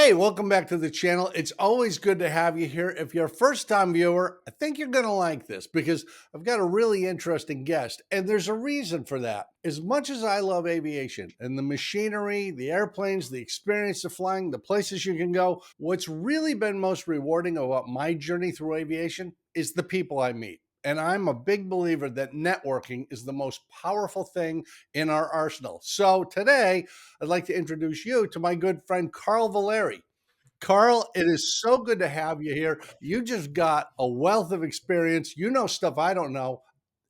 Hey, welcome back to the channel. It's always good to have you here. If you're a first time viewer, I think you're going to like this because I've got a really interesting guest, and there's a reason for that. As much as I love aviation and the machinery, the airplanes, the experience of flying, the places you can go, what's really been most rewarding about my journey through aviation is the people I meet. And I'm a big believer that networking is the most powerful thing in our arsenal. So today, I'd like to introduce you to my good friend, Carl Valeri. Carl, it is so good to have you here. You just got a wealth of experience. You know stuff I don't know.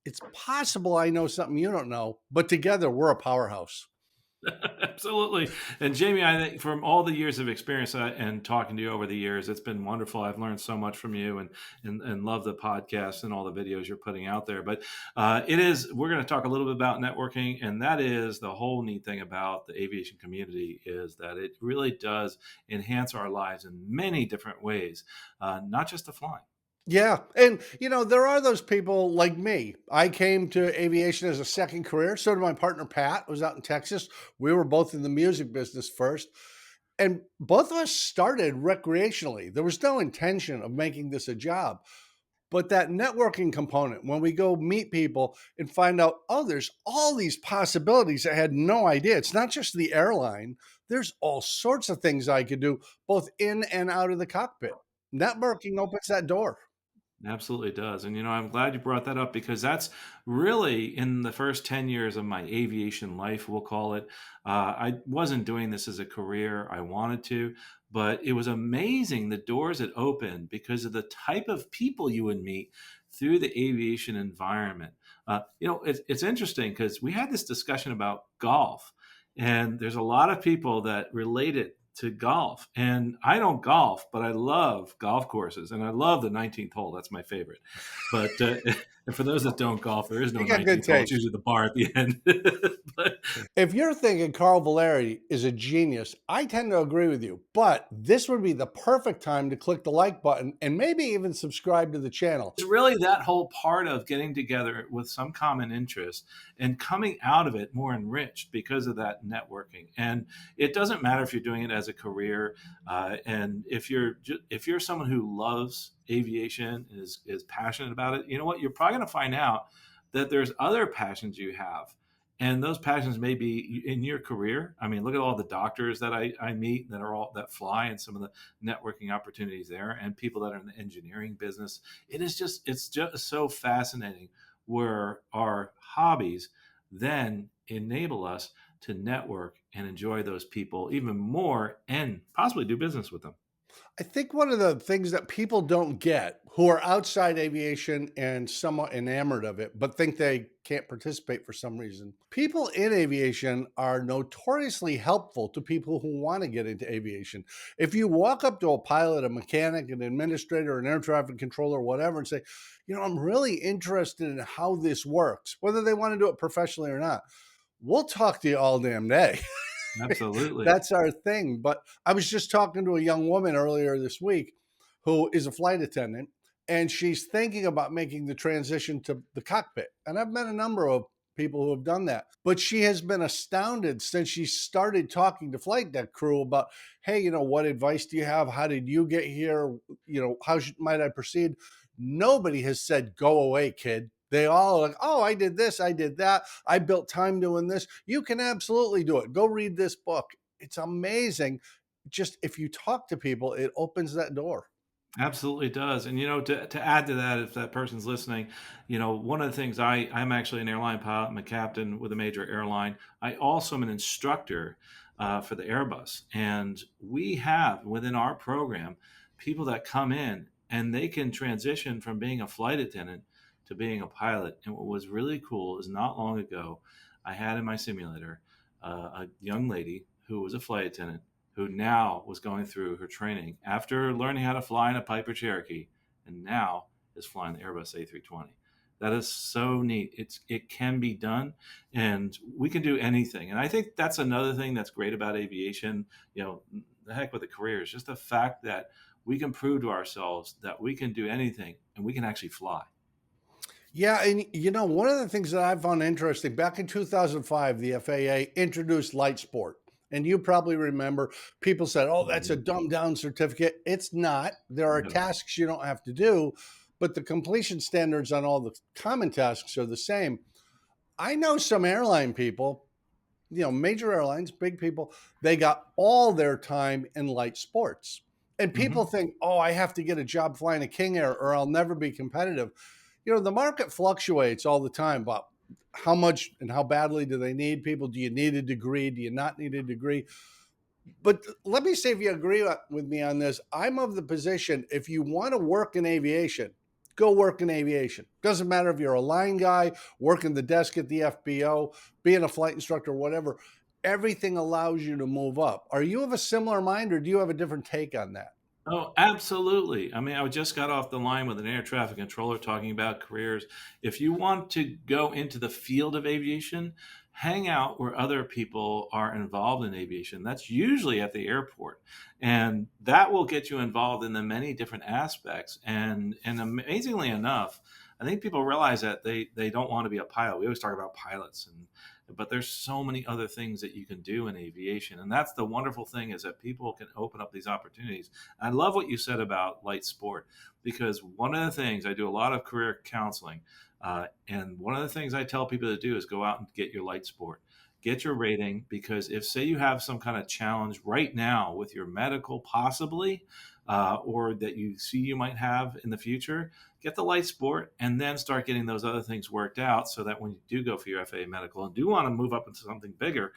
It's possible I know something you don't know, but together we're a powerhouse. Absolutely. And Jamie, I think from all the years of experience and talking to you over the years, it's been wonderful. I've learned so much from you and love the podcast and all the videos you're putting out there. But we're going to talk a little bit about networking. And that is the whole neat thing about the aviation community is that it really does enhance our lives in many different ways, not just the flying. Yeah. And, there are those people like me. I came to aviation as a second career. So did my partner, Pat, who was out in Texas. We were both in the music business first. And both of us started recreationally. There was no intention of making this a job. But that networking component, when we go meet people and find out, oh, there's all these possibilities I had no idea. It's not just the airline. There's all sorts of things I could do, both in and out of the cockpit. Networking opens that door. Absolutely does. And, I'm glad you brought that up because that's really in the first 10 years of my aviation life, we'll call it. I wasn't doing this as a career. I wanted to, but it was amazing the doors it opened because of the type of people you would meet through the aviation environment. It's interesting because we had this discussion about golf, and there's a lot of people that relate it to golf. And I don't golf, but I love golf courses and I love the 19th hole. That's my favorite. But and for those that don't golf, there is no You got good 19th hole. It's taste. usually the bar at the end. But If you're thinking Carl Valeri is a genius, I tend to agree with you. But this would be the perfect time to click the like button and maybe even subscribe to the channel. it's really that whole part of getting together with some common interest and coming out of it more enriched because of that networking. And it doesn't matter if you're doing it as a career, and if you're someone who loves aviation and is passionate about it, you know what? You're probably going to find out that there's other passions you have. And those passions may be in your career. I mean, look at all the doctors that I meet that fly and some of the networking opportunities there and people that are in the engineering business. It's just so fascinating where our hobbies then enable us to network and enjoy those people even more and possibly do business with them. I think one of the things that people don't get who are outside aviation and somewhat enamored of it, but think they can't participate for some reason. People in aviation are notoriously helpful to people who want to get into aviation. If you walk up to a pilot, a mechanic, an administrator, an air traffic controller, whatever, and say, I'm really interested in how this works, whether they want to do it professionally or not, we'll talk to you all damn day. Absolutely. That's our thing. But I was just talking to a young woman earlier this week who is a flight attendant, and she's thinking about making the transition to the cockpit. And I've met a number of people who have done that, but she has been astounded since she started talking to flight deck crew about, hey, what advice do you have? How did you get here? Might I proceed? Nobody has said, go away, kid. They all are like, oh, I did this, I did that. I built time doing this. You can absolutely do it. Go read this book. It's amazing. Just if you talk to people, it opens that door. Absolutely does. And, to add to that, if that person's listening, one of the things I'm actually an airline pilot. I'm a captain with a major airline. I also am an instructor for the Airbus. And we have within our program people that come in and they can transition from being a flight attendant to being a pilot. And what was really cool is not long ago, I had in my simulator a young lady who was a flight attendant who now was going through her training after learning how to fly in a Piper Cherokee, and now is flying the Airbus A320. That is so neat. It can be done, and we can do anything. And I think that's another thing that's great about aviation. The heck with the career is just the fact that we can prove to ourselves that we can do anything and we can actually fly. Yeah, and one of the things that I found interesting, back in 2005, the FAA introduced light sport. And you probably remember people said, oh, Oh, that's a yeah. dumbed down certificate. It's not. There are No. tasks you don't have to do, but the completion standards on all the common tasks are the same. I know some airline people, major airlines, big people, they got all their time in light sports. And people Mhm. think, oh, I have to get a job flying a King Air or I'll never be competitive. The market fluctuates all the time about how much and how badly do they need people? Do you need a degree? Do you not need a degree? But let me see if you agree with me on this. I'm of the position if you want to work in aviation, go work in aviation. Doesn't matter if you're a line guy, working the desk at the FBO, being a flight instructor, whatever. Everything allows you to move up. Are you of a similar mind or do you have a different take on that? Oh, absolutely. I mean, I just got off the line with an air traffic controller talking about careers. If you want to go into the field of aviation, hang out where other people are involved in aviation. That's usually at the airport. And that will get you involved in the many different aspects. And amazingly enough, I think people realize that they don't want to be a pilot. We always talk about pilots but there's so many other things that you can do in aviation. And that's the wonderful thing is that people can open up these opportunities. I love what you said about light sport because one of the things I do a lot of career counseling, and one of the things I tell people to do is go out and get your light sport, get your rating. Because if, say, you have some kind of challenge right now with your medical, possibly, or that you see you might have in the future, get the light sport and then start getting those other things worked out so that when you do go for your FAA medical and do want to move up into something bigger,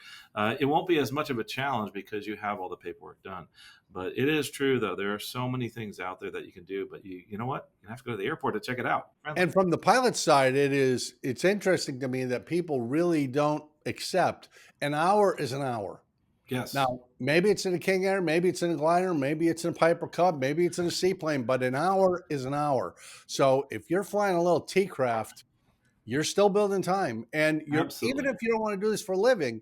it won't be as much of a challenge because you have all the paperwork done. But it is true, though. There are so many things out there that you can do, but you know what? You have to go to the airport to check it out. Friendly. And from the pilot side, it's interesting to me that people really don't accept an hour is an hour. Yes, Now, maybe it's in a King Air, maybe it's in a glider, maybe it's in a Piper Cub, maybe it's in a seaplane, but an hour is an hour. So if you're flying a little T craft, you're still building time. And you're even absolutely. if you don't want to do this for a living,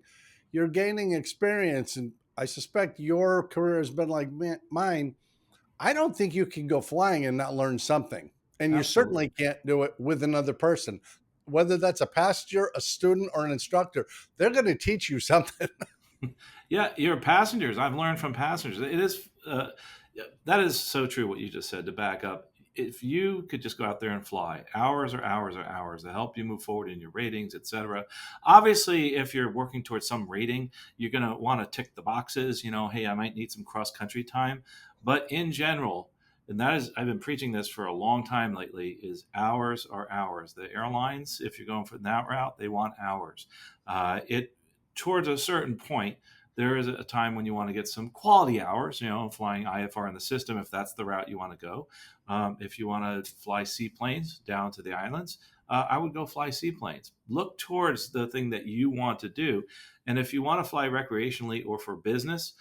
you're gaining experience. And I suspect your career has been like mine. I don't think you can go flying and not learn something. And you Absolutely. certainly can't do it with another person. Whether that's a passenger, a student, or an instructor, they're going to teach you something. Yeah, your passengers. I've learned from passengers. It is yeah, that is so true what you just said. To back up, if you could just go out there and fly, hours or hours or hours to help you move forward in your ratings, etc. Obviously, if you're working towards some rating, you're going to want to tick the boxes. Hey, I might need some cross country time, but in general. And that is, I've been preaching this for a long time lately, is hours are hours. The airlines, if you're going for that route, they want hours. It towards a certain point, there is a time when you want to get some quality hours, flying IFR in the system, if that's the route you want to go. If you want to fly seaplanes down to the islands, I would go fly seaplanes. Look towards the thing that you want to do. And if you want to fly recreationally or for business,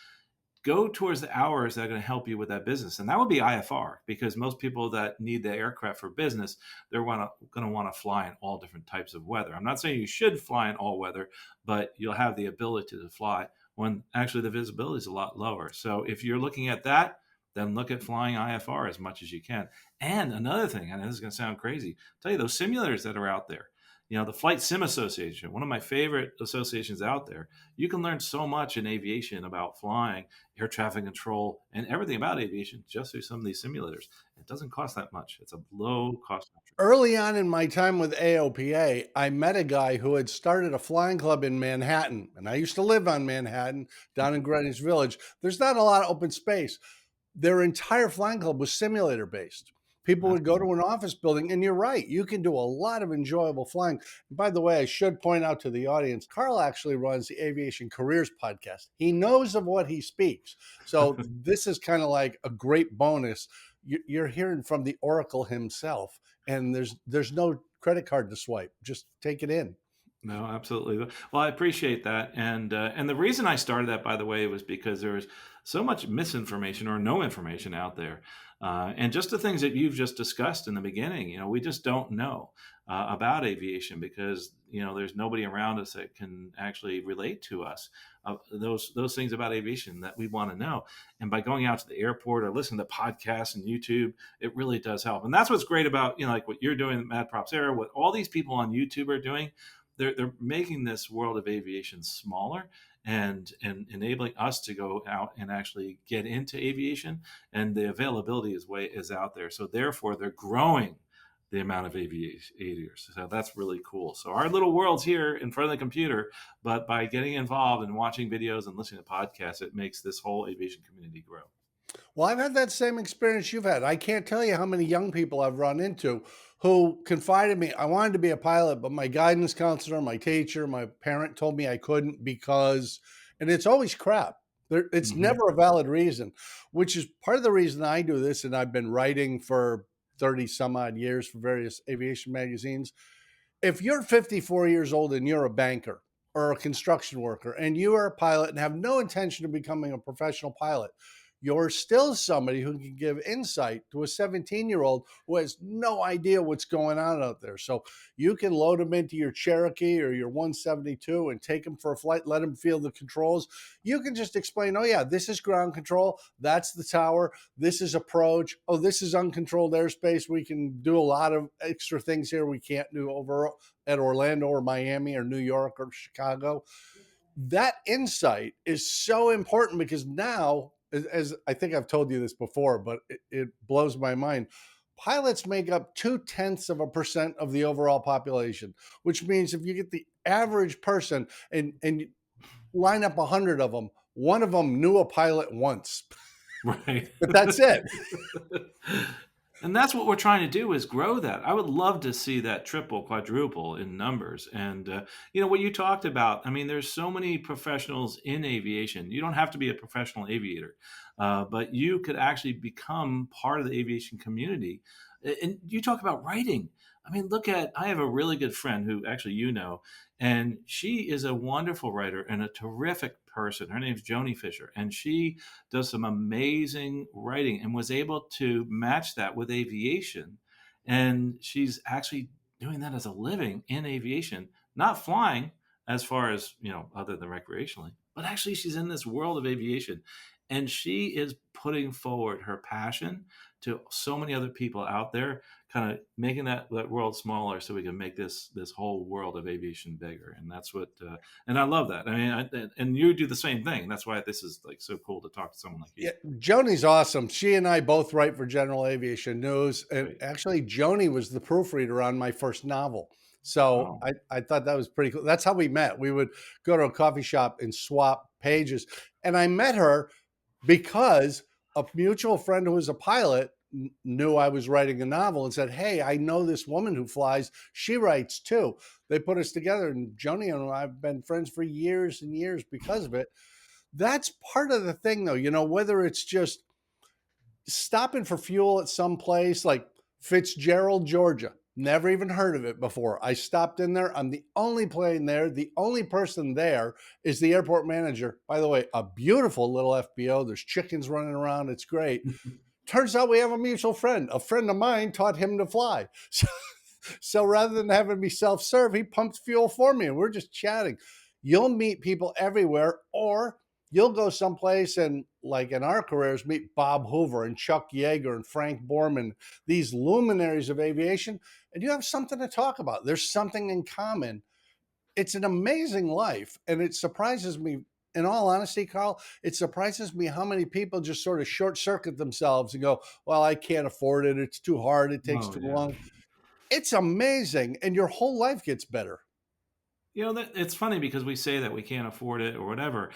go towards the hours that are going to help you with that business. And that would be IFR because most people that need the aircraft for business, they're going to want to fly in all different types of weather. I'm not saying you should fly in all weather, but you'll have the ability to fly when actually the visibility is a lot lower. So if you're looking at that, then look at flying IFR as much as you can. And another thing, and this is going to sound crazy, I'll tell you those simulators that are out there. The Flight Sim Association, one of my favorite associations out there. You can learn so much in aviation about flying, air traffic control, and everything about aviation just through some of these simulators. It doesn't cost that much. It's a low cost entry. Early on in my time with AOPA, I met a guy who had started a flying club in Manhattan. And I used to live on Manhattan down in Greenwich Village. There's not a lot of open space. Their entire flying club was simulator based. People That's would go to an office building, and you're right, you can do a lot of enjoyable flying. And by the way, I should point out to the audience, Carl actually runs the Aviation Careers Podcast. He knows of what he speaks. So this is kind of like a great bonus. You're hearing from the Oracle himself, and there's no credit card to swipe. Just take it in. No, absolutely. Well, I appreciate that, and the reason I started that, by the way, was because there was so much misinformation or no information out there, and just the things that you've just discussed in the beginning. We just don't know about aviation because there's nobody around us that can actually relate to us those things about aviation that we want to know. And by going out to the airport or listening to podcasts and YouTube, it really does help. And that's what's great about like what you're doing at Mad Props Era, what all these people on YouTube are doing. they're making this world of aviation smaller and enabling us to go out and actually get into aviation, and the availability is out there. So therefore, they're growing the amount of aviators. So that's really cool. So our little world's here in front of the computer, but by getting involved and watching videos and listening to podcasts, it makes this whole aviation community grow. Well, I've had that same experience you've had. I can't tell you how many young people I've run into who confided me. I wanted to be a pilot, but my guidance counselor, my teacher, my parent told me I couldn't because, and it's always crap. It's Hmm. never a valid reason, which is part of the reason I do this. And I've been writing for 30 some odd years for various aviation magazines. If you're 54 years old and you're a banker or a construction worker and you are a pilot and have no intention of becoming a professional pilot, you're still somebody who can give insight to a 17-year-old who has no idea what's going on out there. So you can load them into your Cherokee or your 172 and take them for a flight, let them feel the controls. You can just explain, oh yeah, this is ground control, that's the tower, this is approach, oh, this is uncontrolled airspace. We can do a lot of extra things here we can't do over at Orlando or Miami or New York or Chicago. That insight is so important because now, as I think I've told you this before, but it blows my mind. Pilots make up 0.2% of the overall population, which means if you get the average person and you line up 100 of them, one of them knew a pilot once, Right. but that's it. And that's what we're trying to do, is grow that. I would love to see that triple, quadruple in numbers. And what you talked about, I mean, there's so many professionals in aviation. You don't have to be a professional aviator, but you could actually become part of the aviation community. And you talk about writing. I mean, I have a really good friend who actually and she is a wonderful writer and a terrific person. Her name's Joanie Fisher, and she does some amazing writing and was able to match that with aviation. And she's actually doing that as a living in aviation, not flying as far as, other than recreationally, but actually she's in this world of aviation. And she is putting forward her passion to so many other people out there, kind of making that world smaller so we can make this whole world of aviation bigger. And that's what, and I love that. I mean, and you do the same thing. That's why this is like so cool to talk to someone like you. Yeah, Joni's awesome. She and I both write for General Aviation News. And Great. actually, Joni was the proofreader on my first novel. So Oh, I thought that was pretty cool. That's how we met. We would go to a coffee shop and swap pages. And I met her because a mutual friend who was a pilot knew I was writing a novel and said, hey, I know this woman who flies. She writes too. They put us together. And Joni and I have been friends for years and years because of it. That's part of the thing, though, whether it's just stopping for fuel at some place like Fitzgerald, Georgia. Never even heard of it before. I stopped in there. I'm the only plane there. The only person there is the airport manager. By the way, a beautiful little FBO. There's chickens running around. It's great. Turns out we have a mutual friend. A friend of mine taught him to fly. So rather than having me self-serve, he pumped fuel for me and we're just chatting. You'll meet people everywhere, or you'll go someplace and, like in our careers, meet Bob Hoover and Chuck Yeager and Frank Borman, these luminaries of aviation, and you have something to talk about. There's something in common. It's an amazing life. And it surprises me, in all honesty, Carl, it surprises me how many people just sort of short circuit themselves and go, well, I can't afford it. It's too hard. It takes oh too yeah. long. It's amazing. And your whole life gets better. It's funny because we say that we can't afford it or whatever.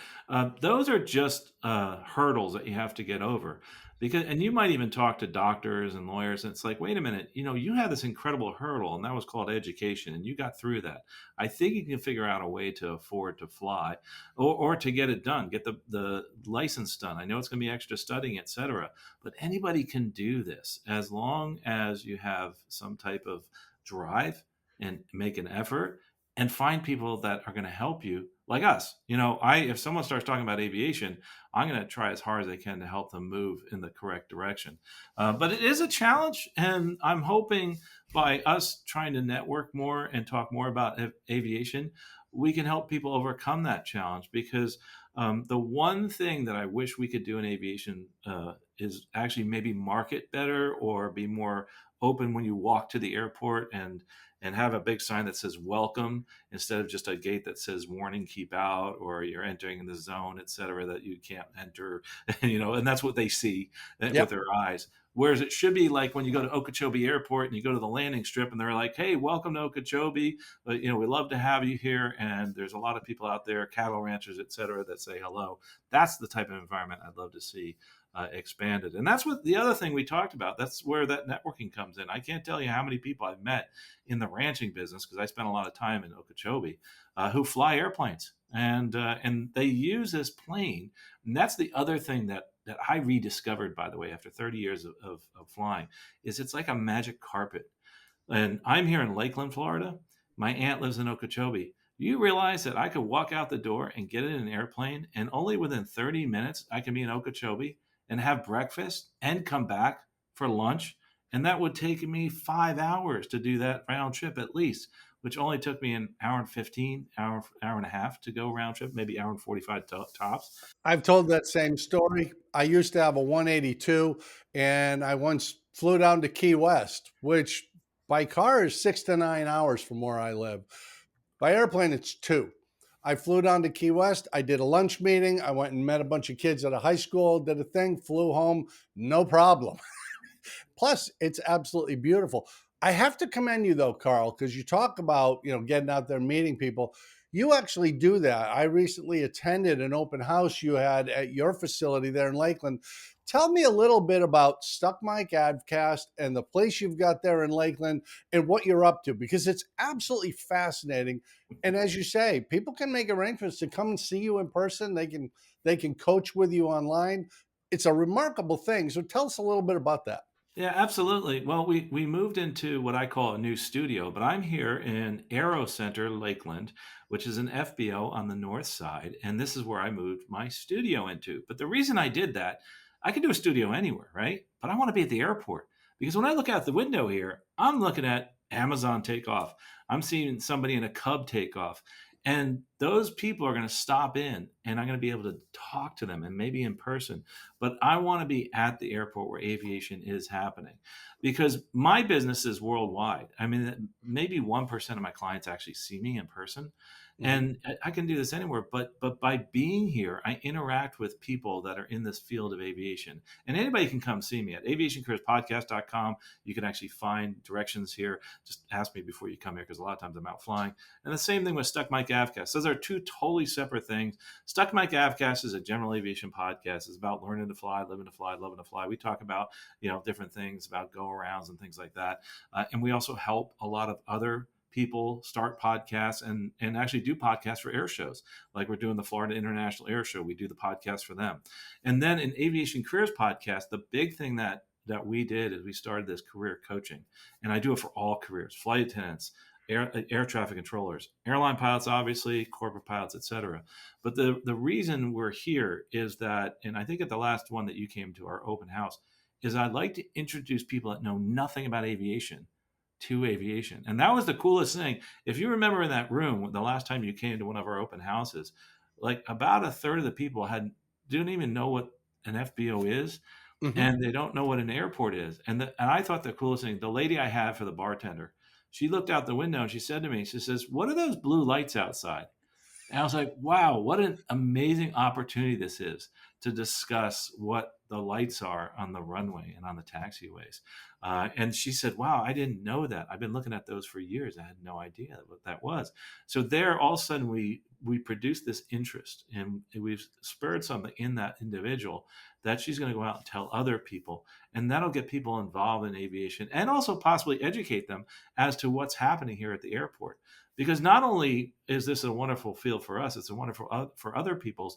Those are just hurdles that you have to get over. And you might even talk to doctors and lawyers, and it's like, wait a minute, you had this incredible hurdle, and that was called education, and you got through that. I think you can figure out a way to afford to fly, or to get it done, get the license done. I know it's going to be extra studying, etc. But anybody can do this as long as you have some type of drive and make an effort and find people that are going to help you, like us. If someone starts talking about aviation, I'm going to try as hard as I can to help them move in the correct direction. But it is a challenge, and I'm hoping by us trying to network more and talk more about aviation, we can help people overcome that challenge. Because the one thing that I wish we could do in aviation is actually maybe market better or be more open when you walk to the airport, and have a big sign that says welcome instead of just a gate that says warning, keep out, or you're entering the zone, et cetera, that you can't enter, and that's what they see with Yep. their eyes. Whereas it should be like when you go to Okeechobee Airport and you go to the landing strip and they're like, hey, welcome to Okeechobee. We love to have you here. And there's a lot of people out there, cattle ranchers, et cetera, that say hello. That's the type of environment I'd love to see expanded. And that's what the other thing we talked about. That's where that networking comes in. I can't tell you how many people I've met in the ranching business, because I spent a lot of time in Okeechobee, who fly airplanes, and they use this plane. And that's the other thing that I rediscovered, by the way, after 30 years of flying, is it's like a magic carpet. And I'm here in Lakeland, Florida. My aunt lives in Okeechobee. You realize that I could walk out the door and get in an airplane, and only within 30 minutes, I can be in Okeechobee and have breakfast and come back for lunch. And that would take me 5 hours to do that round trip at least, which only took me an hour and 15, hour and a half to go round trip, maybe hour and 45 tops. I've told that same story. I used to have a 182, and I once flew down to Key West, which by car is 6 to 9 hours from where I live. By airplane, it's 2. I flew down to Key West. I did a lunch meeting. I went and met a bunch of kids at a high school, did a thing, flew home, no problem. Plus, it's absolutely beautiful. I have to commend you though, Carl, because you talk about, getting out there, meeting people. You actually do that. I recently attended an open house you had at your facility there in Lakeland. Tell me a little bit about Stuck Mike Avcast and the place you've got there in Lakeland and what you're up to, because it's absolutely fascinating. And as you say, people can make arrangements to come and see you in person. They can coach with you online. It's a remarkable thing. So tell us a little bit about that. Yeah, absolutely. Well, we moved into what I call a new studio, but I'm here in Aero Center, Lakeland, which is an FBO on the north side. And this is where I moved my studio into. But the reason I did that, I can do a studio anywhere, right? But I want to be at the airport, because when I look out the window here, I'm looking at Amazon take off. I'm seeing somebody in a Cub take off. And those people are going to stop in, and I'm going to be able to talk to them, and maybe in person. But I want to be at the airport where aviation is happening, because my business is worldwide. I mean, maybe 1% of my clients actually see me in person. Mhm. And I can do this anywhere, but by being here, I interact with people that are in this field of aviation. And anybody can come see me at aviationcareerspodcast.com. You can actually find directions here. Just ask me before you come here, because a lot of times I'm out flying. And the same thing with Stuck Mike Avcast. Those are two totally separate things. Stuck Mike Avcast is a general aviation podcast. It's about learning to fly, living to fly, loving to fly. We talk about different things about go arounds and things like that. And we also help a lot of other people start podcasts and actually do podcasts for air shows. Like we're doing the Florida International Air Show. We do the podcast for them. And then in Aviation Careers Podcast, the big thing that we did is we started this career coaching. And I do it for all careers: flight attendants, air traffic controllers, airline pilots, obviously, corporate pilots, etc. But the reason we're here is that, and I think at the last one that you came to, our open house, is I'd like to introduce people that know nothing about aviation to aviation. And that was the coolest thing. If you remember in that room, the last time you came to one of our open houses, like about a third of the people didn't even know what an FBO is, Mhm. and they don't know what an airport is. And I thought the coolest thing, the lady I had for the bartender, she looked out the window and she said to me, she says, "What are those blue lights outside?" And I was like, wow, what an amazing opportunity this is to discuss what the lights are on the runway and on the taxiways. And she said, wow, I didn't know that. I've been looking at those for years. I had no idea what that was. So there, all of a sudden, we produced this interest, and we've spurred something in that individual that she's going to go out and tell other people. And that'll get people involved in aviation, and also possibly educate them as to what's happening here at the airport. Because not only is this a wonderful field for us, it's a wonderful for other people.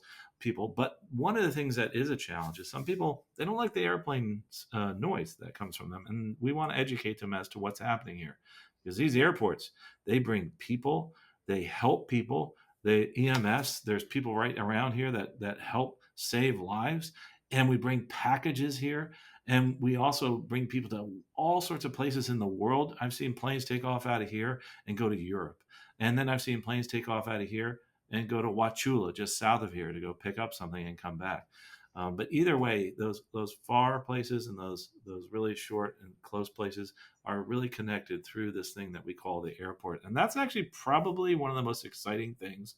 But one of the things that is a challenge is some people, they don't like the airplane noise that comes from them, and we want to educate them as to what's happening here. Because these airports, they bring people, they help people. The EMS, there's people right around here that help save lives, and we bring packages here. And we also bring people to all sorts of places in the world. I've seen planes take off out of here and go to Europe. And then I've seen planes take off out of here and go to Wachula, just south of here, to go pick up something and come back. But either way, those far places and those really short and close places are really connected through this thing that we call the airport. And that's actually probably one of the most exciting things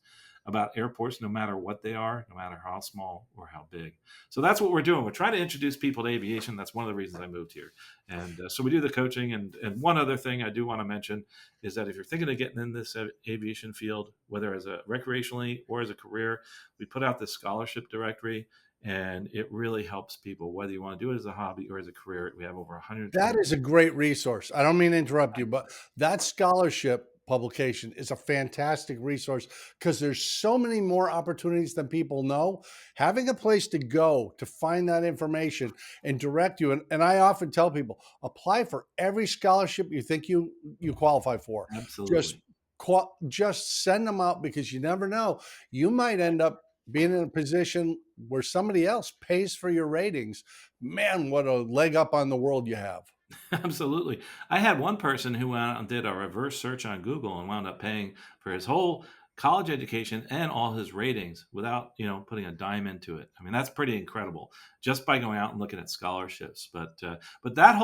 about airports, no matter what they are, no matter how small or how big. So that's what we're doing. We're trying to introduce people to aviation. That's one of the reasons I moved here. And so we do the coaching. And one other thing I do want to mention is that if you're thinking of getting in this aviation field, whether as a recreationally or as a career, we put out this scholarship directory, and it really helps people, whether you want to do it as a hobby or as a career. We have over 120. That is a great resource. I don't mean to interrupt you, but that scholarship publication is a fantastic resource because there's so many more opportunities than people know. Having a place to go to find that information and direct you. And I often tell people, apply for every scholarship you think you qualify for. Just Absolutely. just send them out because you never know. You might end up being in a position where somebody else pays for your ratings. Man, what a leg up on the world you have. Absolutely. I had one person who went out and did a reverse search on Google and wound up paying for his whole college education and all his ratings without, putting a dime into it. I mean, that's pretty incredible just by going out and looking at scholarships. But that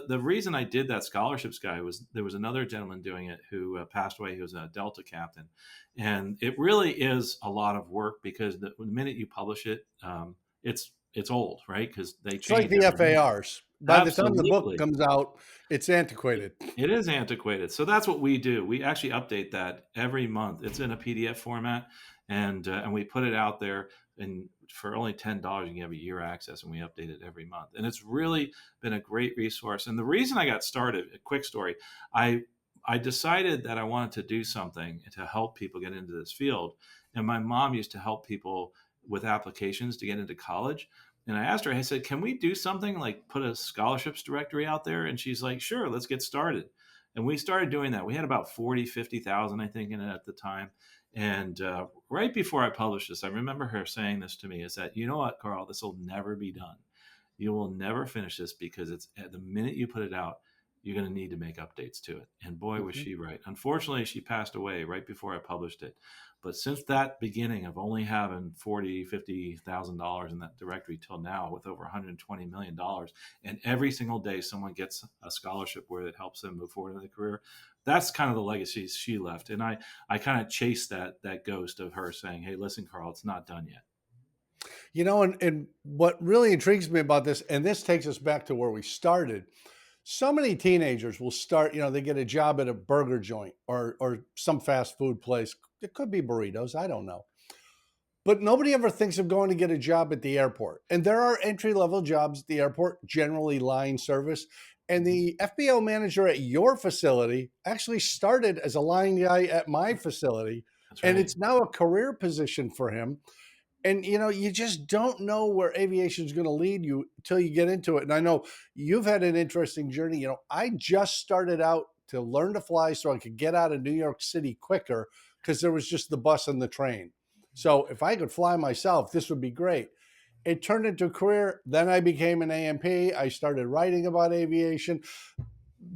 the reason I did that scholarships guy was there was another gentleman doing it who passed away. He was a Delta captain, and it really is a lot of work because the minute you publish it, it's old, right? Because they It's like change the every minute. FARs. By the time the book Absolutely. comes out, it's antiquated. It is antiquated. So that's what we do. We actually update that every month. It's in a PDF format, and we put it out there. And for only $10, you can have a year access, and we update it every month. And it's really been a great resource. And the reason I got started, a quick story, I decided that I wanted to do something to help people get into this field. And my mom used to help people with applications to get into college. And I asked her, I said, can we do something like put a scholarships directory out there? And she's like, sure, let's get started. And we started doing that. We had about 40, 50,000, I think, in it at the time. And right before I published this, I remember her saying this to me is that, you know what, Carl, this will never be done. You will never finish this because it's at the minute you put it out, you're going to need to make updates to it. And boy, was Mhm. she right. Unfortunately, she passed away right before I published it. But since that beginning of only having $50,000 in that directory till now with over $120 million, and every single day someone gets a scholarship where it helps them move forward in their career, that's kind of the legacy she left. And I kind of chased that ghost of her saying, hey, listen, Carl, it's not done yet. And what really intrigues me about this, and this takes us back to where we started. So many teenagers will start, they get a job at a burger joint or some fast food place. It could be burritos, I don't know. But nobody ever thinks of going to get a job at the airport. And there are entry level jobs at the airport, generally line service. And the FBO manager at your facility actually started as a line guy at my facility. That's And right. it's now a career position for him. And you just don't know where aviation is going to lead you until you get into it. And I know you've had an interesting journey. I just started out to learn to fly so I could get out of New York City quicker because there was just the bus and the train. So if I could fly myself, this would be great. It turned into a career. Then I became an AMP. I started writing about aviation,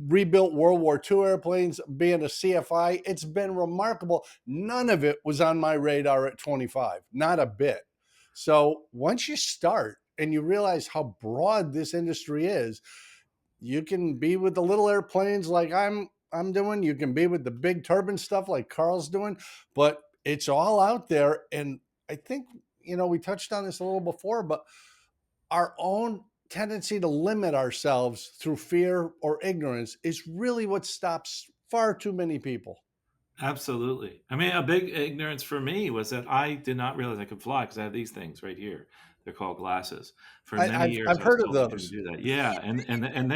rebuilt World War II airplanes, being a CFI. It's been remarkable. None of it was on my radar at 25, not a bit. So once you start and you realize how broad this industry is, you can be with the little airplanes like I'm doing. You can be with the big turbine stuff like Carl's doing, but it's all out there. And I think, we touched on this a little before, but our own tendency to limit ourselves through fear or ignorance is really what stops far too many people. Absolutely. I mean, a big ignorance for me was that I did not realize I could fly because I have these things right here. They're called glasses. For I, many I've years, I've I was heard of told I couldn't those. do that. Yeah, and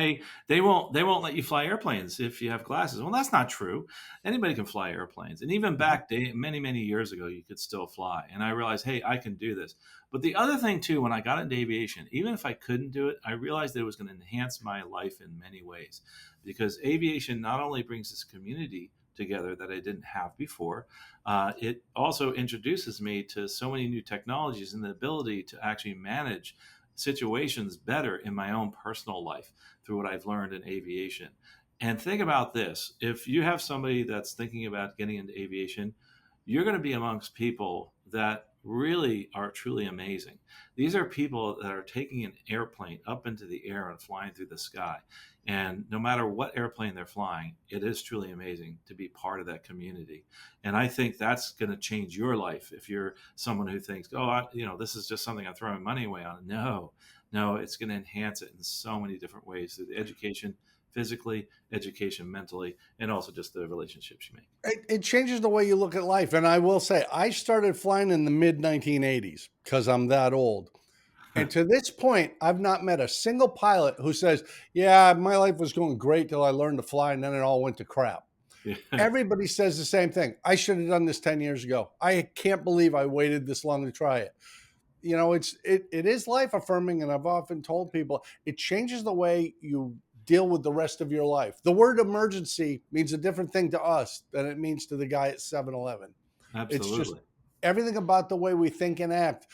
they won't let you fly airplanes if you have glasses. Well, that's not true. Anybody can fly airplanes, and even Mhm. back many years ago, you could still fly. And I realized, hey, I can do this. But the other thing too, when I got into aviation, even if I couldn't do it, I realized that it was going to enhance my life in many ways, because aviation not only brings this community together that I didn't have before. It also introduces me to so many new technologies and the ability to actually manage situations better in my own personal life through what I've learned in aviation. And think about this, if you have somebody that's thinking about getting into aviation, you're going to be amongst people that really are truly amazing. These are people that are taking an airplane up into the air and flying through the sky. And no matter what airplane they're flying, it is truly amazing to be part of that community. And I think that's going to change your life if you're someone who thinks, oh, this is just something I'm throwing money away on. No, no, it's going to enhance it in so many different ways through the education, physically, education mentally, and also just the relationships you make. It changes the way you look at life. And I will say, I started flying in the mid 1980s because I'm that old. And to this point, I've not met a single pilot who says, yeah, my life was going great till I learned to fly and then it all went to crap. Yeah, Everybody says the same thing. I should have done this 10 years ago. I can't believe I waited this long to try it. It is life affirming, and I've often told people it changes the way you deal with the rest of your life. The word emergency means a different thing to us than it means to the guy at 7-Eleven. It's just absolutely. everything about the way we think and act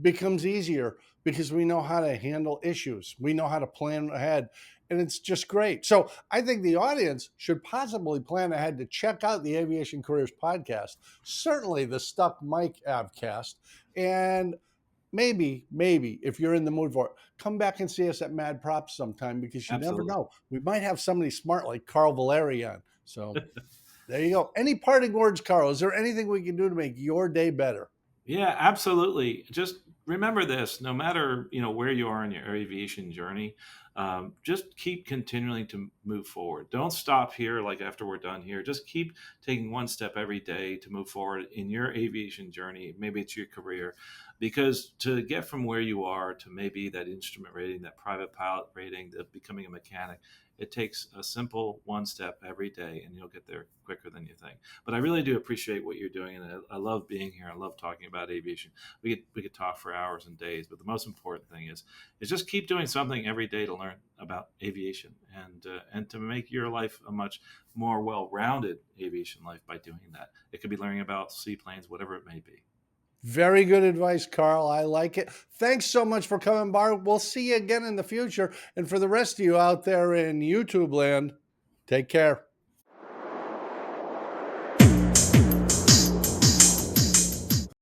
becomes easier because we know how to handle issues. We know how to plan ahead. And it's just great. So I think the audience should possibly plan ahead to check out the Aviation Careers Podcast, certainly the Stuck Mike Avcast, and maybe if you're in the mood for it, come back and see us at Mad Props sometime because you never Absolutely. know. We might have somebody smart like Carl Valeri on. So there you go. Any parting words, Carl? Is there anything we can do to make your day better? Yeah, absolutely. Just remember this: no matter where you are in your aviation journey, just keep continuing to move forward. Don't stop here. Like after we're done here, just keep taking one step every day to move forward in your aviation journey. Maybe it's your career, because to get from where you are to maybe that instrument rating, that private pilot rating, that becoming a mechanic, it takes a simple one step every day, and you'll get there quicker than you think. But I really do appreciate what you're doing, and I love being here. I love talking about aviation. We could talk for hours and days, but the most important thing is just keep doing something every day to learn about aviation, and to make your life a much more well-rounded aviation life by doing that. It could be learning about seaplanes, whatever it may be. Very good advice, Carl. I like it. Thanks so much for coming by. We'll see you again in the future. And for the rest of you out there in YouTube land, take care.